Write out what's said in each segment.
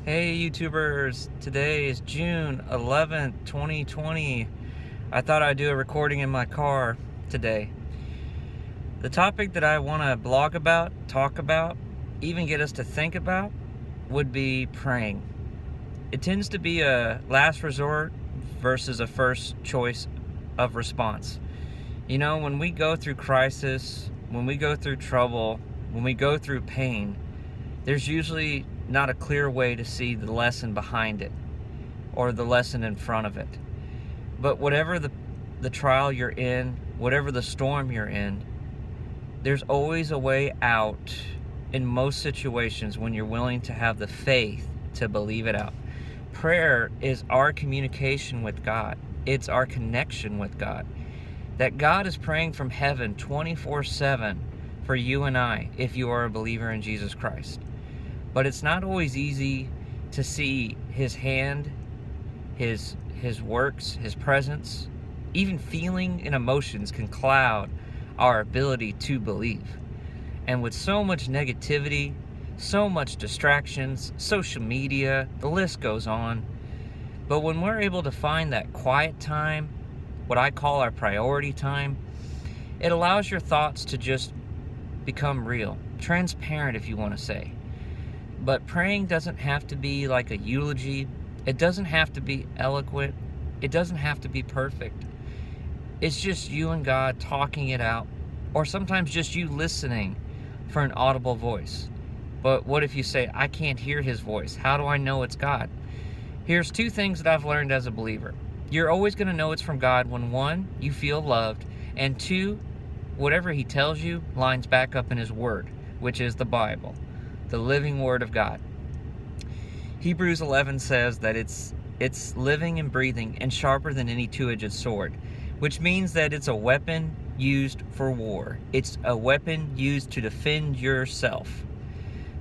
Hey YouTubers, today is June 11th, 2020. I thought I'd do a recording in my car today. The topic that I want to blog about, talk about, even get us to think about would be praying. It tends to be a last resort versus a first choice of response. You know, when we go through crisis, when we go through trouble, when we go through pain, there's usually not a clear way to see the lesson behind it or the lesson in front of it. But whatever the trial you're in, whatever the storm you're in, there's always a way out in most situations when you're willing to have the faith to believe it out. Prayer is our communication with God. It's our connection with God. That God is praying from heaven 24/7 for you and I if you are a believer in Jesus Christ. But it's not always easy to see His hand, His works, His presence. Even feeling and emotions can cloud our ability to believe. And with so much negativity, so much distractions, social media, the list goes on. But when we're able to find that quiet time, what I call our priority time, it allows your thoughts to just become real, transparent if you want to say. But praying doesn't have to be like a eulogy. It doesn't have to be eloquent. It doesn't have to be perfect. It's just you and God talking it out, or sometimes just you listening for an audible voice. But what if you say, I can't hear His voice? How do I know it's God? Here's two things that I've learned as a believer. You're always going to know it's from God when, one, you feel loved, and two, whatever He tells you lines back up in His Word, which is the Bible, the living Word of God. Hebrews 11 says that it's living and breathing and sharper than any two-edged sword, which means that it's a weapon used for war. It's a weapon used to defend yourself.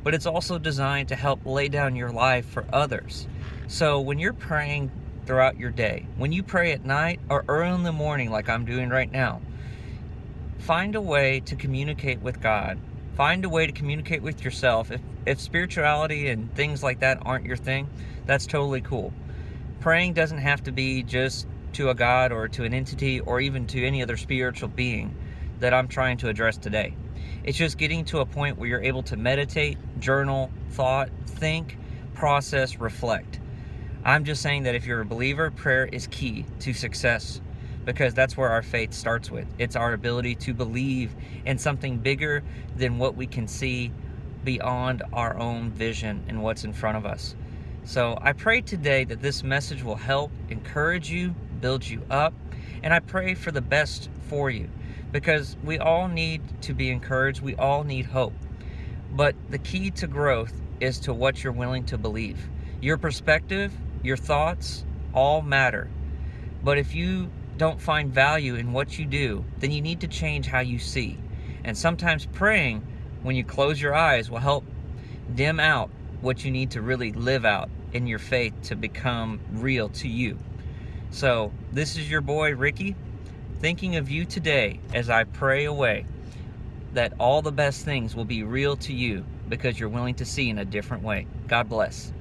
But it's also designed to help lay down your life for others. So when you're praying throughout your day, when you pray at night or early in the morning like I'm doing right now, find a way to communicate with God. Find a way to communicate with yourself. If spirituality and things like that aren't your thing, that's totally cool. Praying doesn't have to be just to a God or to an entity or even to any other spiritual being that I'm trying to address today. It's just getting to a point where you're able to meditate, journal, thought, think, process, reflect. I'm just saying that if you're a believer, prayer is key to success, because that's where our faith starts with. It's our ability to believe in something bigger than what we can see, beyond our own vision and what's in front of us. So I pray today that this message will help encourage you, build you up, and I pray for the best for you, because we all need to be encouraged. We all need hope. But the key to growth is to what you're willing to believe. Your perspective, your thoughts, all matter. But if you don't find value in what you do, then you need to change how you see. And sometimes praying, when you close your eyes, will help dim out what you need to really live out in your faith to become real to you. So this is your boy Ricky, thinking of you today as I pray away that all the best things will be real to you because you're willing to see in a different way. God bless.